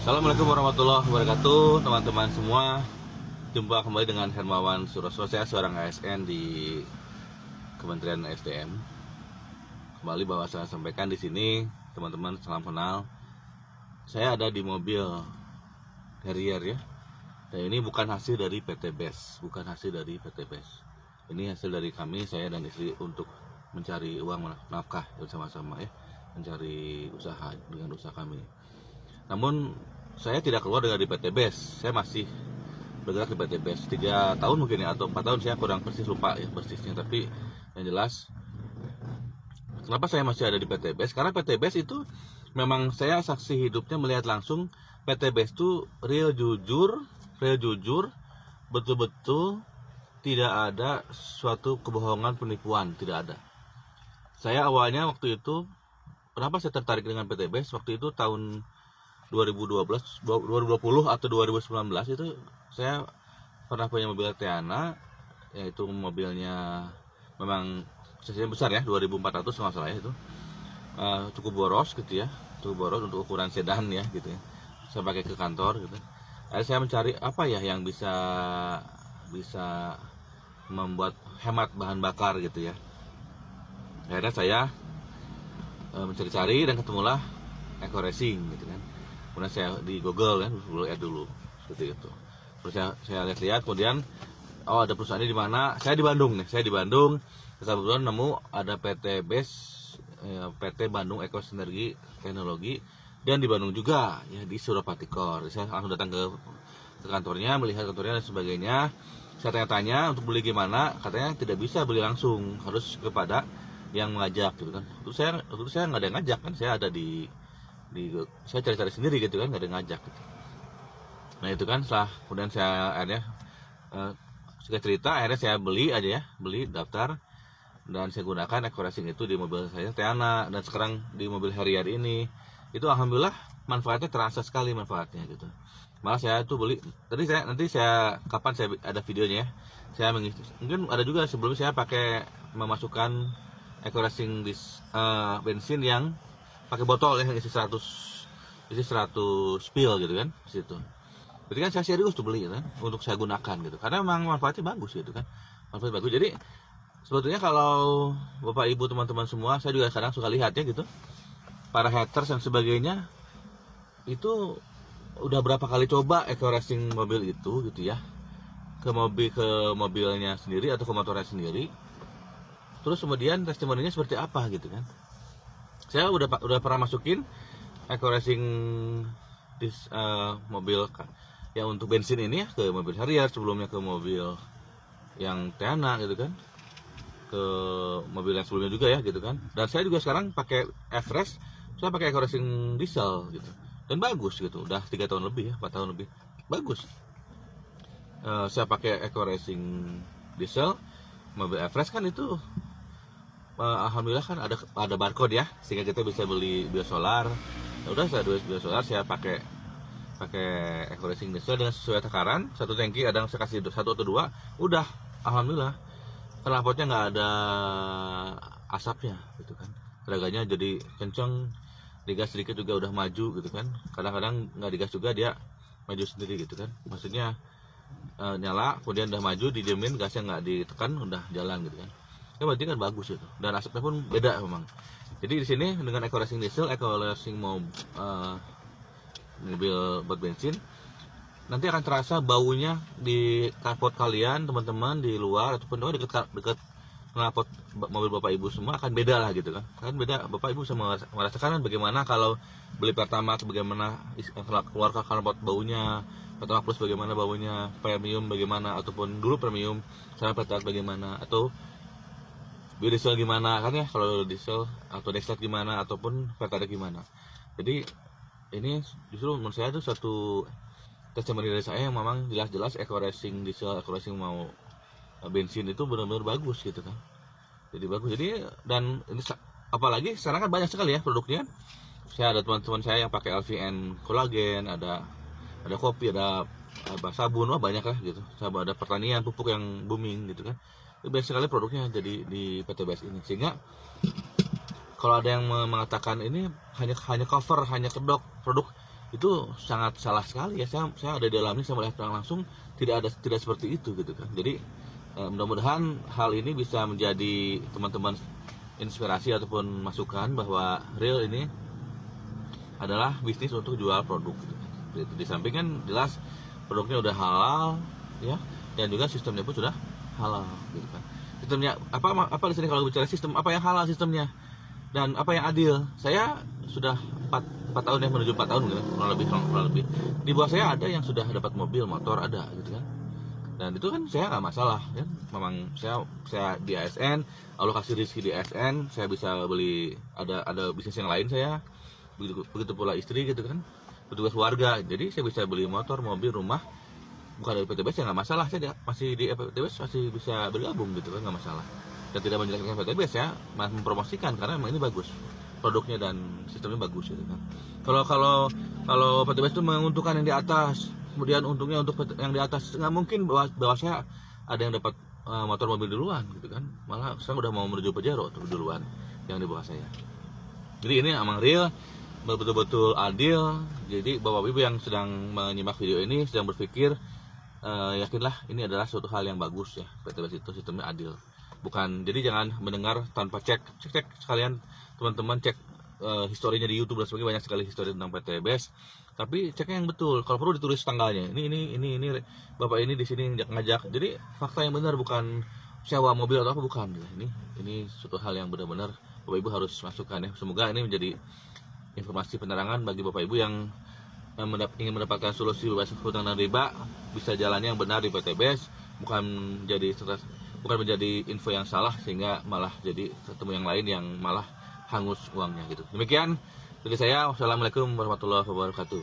Assalamualaikum warahmatullahi wabarakatuh, teman-teman semua. Jumpa kembali dengan Hermawan Suroso, saya seorang ASN di Kementerian SDM. Kembali bahwa saya sampaikan di sini, teman-teman, salam kenal. Saya ada di mobil Harrier ya. Dan ini bukan hasil dari PT BES, Ini hasil dari kami, saya dan istri, untuk mencari uang nafkah bersama-sama ya, mencari usaha dengan usaha kami. Namun saya tidak keluar dari PT BES, saya masih bergerak di PT BES 3 tahun mungkin ya, atau 4 tahun, saya kurang persis lupa ya persisnya. Tapi yang jelas, kenapa saya masih ada di PT BES? Karena PT BES itu memang saya saksi hidupnya melihat langsung PT BES itu real jujur, betul-betul tidak ada suatu kebohongan, penipuan, tidak ada. Saya awalnya waktu itu, kenapa saya tertarik dengan PT BES? Waktu itu tahun 2012, 2020 atau 2019 itu saya pernah punya mobil Teana, yaitu mobilnya memang cc besar ya, 2400 kalau nggak salah ya, itu cukup boros gitu ya, untuk ukuran sedan ya gitu ya. Saya pakai ke kantor gitu. Akhirnya saya mencari apa ya yang bisa membuat hemat bahan bakar gitu ya. Akhirnya saya mencari-cari dan ketemulah Eco Racing gitu kan. Kemudian saya di Google kan, dulu seperti itu. Terus saya lihat-lihat, kemudian ada perusahaannya di mana? Saya di Bandung. Kebetulan nemu ada PT BES, PT Bandung Eco Sinergi Teknologi, dan di Bandung juga ya, di Suropati Core. Saya langsung datang ke kantornya, melihat kantornya dan sebagainya. Saya tanya-tanya untuk beli gimana, katanya tidak bisa beli langsung, harus kepada yang mengajak gitu kan. Waktu saya nggak ada yang ngajak kan, saya ada di saya cari-cari sendiri gitu kan, nggak ada yang ngajak gitu. Nah itu kan, setelah kemudian saya akhirnya akhirnya saya beli daftar, dan saya gunakan Eco Racing itu di mobil saya Teana, dan sekarang di mobil Harrier ini. Itu alhamdulillah manfaatnya terasa sekali manfaatnya gitu. Malah saya tuh beli, nanti saya kapan saya ada videonya ya. Saya mungkin ada juga sebelum saya pakai memasukkan Eco Racing bensin yang pakai botol ya, isi 100 pil gitu kan di situ. Berarti kan saya serius tuh beli kan, untuk saya gunakan gitu, karena memang manfaatnya bagus gitu kan, Jadi sebetulnya kalau Bapak Ibu teman-teman semua, saya juga kadang suka lihat ya gitu, para haters dan sebagainya itu udah berapa kali coba Eco Racing mobil itu gitu ya, ke mobilnya sendiri atau ke motornya sendiri, terus kemudian testimoninya seperti apa gitu kan. Saya udah pernah masukin Eco Racing mobil yang untuk bensin ini ya, ke mobil Harrier, sebelumnya ke mobil yang Teana gitu kan, ke mobil yang sebelumnya juga ya gitu kan. Dan saya juga sekarang pakai Everest, saya pakai Eco Racing diesel gitu, dan bagus gitu. Udah 3 tahun lebih ya, 4 tahun lebih, bagus. Saya pakai Eco Racing diesel, mobil Everest kan itu alhamdulillah kan ada barcode ya, sehingga kita bisa beli biosolar. Udah, saya biosolar, saya pakai Eco Racing diesel dengan sesuai takaran, satu tangki ada saya kasih 1 atau 2, udah alhamdulillah knalpotnya nggak ada asapnya gitu kan, tenaganya jadi kenceng, digas sedikit juga udah maju gitu kan. Kadang-kadang nggak digas juga dia maju sendiri gitu kan, maksudnya nyala kemudian udah maju, didiemin, gasnya nggak ditekan, udah jalan gitu kan. Ya berarti kan bagus itu, dan asapnya pun beda memang. Jadi di sini dengan Eco Racing diesel, Eco Racing mobil buat bensin, nanti akan terasa baunya di knalpot kalian teman-teman di luar ataupun dekat knalpot mobil Bapak Ibu semua akan beda lah gitu kan. Kan beda, Bapak Ibu bisa merasakan bagaimana kalau beli Pertamax, bagaimana keluar knalpot baunya, Pertamax Plus bagaimana baunya, Premium bagaimana, ataupun dulu Premium sama Pertalite bagaimana, atau biodiesel gimana kan ya, kalau diesel atau dextrate gimana, ataupun Pertalite gimana. Jadi ini justru menurut saya itu satu testimoni dari saya yang memang jelas-jelas Eco Racing diesel, Eco Racing mau bensin itu benar-benar bagus gitu kan. Jadi bagus. Jadi, dan ini apalagi sekarang kan banyak sekali ya produknya. Saya ada teman-teman saya yang pakai LVN kolagen, ada kopi, ada sabun, banyak lah gitu. Ada pertanian pupuk yang booming gitu kan. Banyak sekali produknya jadi di PT BES ini, sehingga kalau ada yang mengatakan ini hanya cover, hanya kedok produk, itu sangat salah sekali ya. Saya ada di dalamnya, saya melihat langsung tidak seperti itu gitu kan. Jadi mudah-mudahan hal ini bisa menjadi teman-teman inspirasi ataupun masukan bahwa real ini adalah bisnis untuk jual produk gitu. Di samping kan jelas produknya udah halal ya, dan juga sistemnya pun sudah halal gitu kan. Sistemnya apa di sini kalau bicara sistem, apa yang halal sistemnya dan apa yang adil? Saya sudah 4 tahun ya, menuju 4 tahun gitu, kurang lebih. Di bawah saya ada yang sudah dapat mobil, motor ada gitu kan. Dan itu kan saya nggak masalah kan. Memang saya di ASN, alokasi rezeki di ASN, saya bisa beli, ada bisnis yang lain saya. Begitu pula istri gitu kan, petugas warga, jadi saya bisa beli motor, mobil, rumah bukan dari PTBS ya nggak masalah. Saya masih di PTBS masih bisa bergabung gitu kan, nggak masalah. Dan tidak menjelekkan PTBS ya, mempromosikan karena memang ini bagus produknya dan sistemnya bagus gitu kan. Kalau PTBS itu menguntungkan yang di atas, kemudian untungnya untuk yang di atas, nggak mungkin bahwa saya ada yang dapat motor mobil duluan gitu kan. Malah saya udah mau menuju Pajero duluan yang di bawah saya. Jadi ini emang real, betul-betul adil. Jadi bapak ibu yang sedang menyimak video ini sedang berpikir, yakinlah ini adalah suatu hal yang bagus ya. PTBS itu sistemnya adil. Bukan, jadi jangan mendengar tanpa cek sekalian teman-teman, cek historinya di YouTube dan sebagainya, banyak sekali histori tentang PTBS. Tapi ceknya yang betul. Kalau perlu ditulis tanggalnya. Ini bapak ini di sini ngajak. Jadi fakta yang benar, bukan sewa mobil atau apa, bukan. Ini suatu hal yang benar-benar bapak ibu harus masukkan ya. Semoga ini menjadi informasi penerangan bagi bapak ibu yang ingin mendapatkan solusi bebas hutang dan riba, bisa jalannya yang benar di PTBS, bukan menjadi info yang salah sehingga malah jadi ketemu yang lain yang malah hangus uangnya gitu. Demikian dari saya. Wassalamualaikum warahmatullahi wabarakatuh.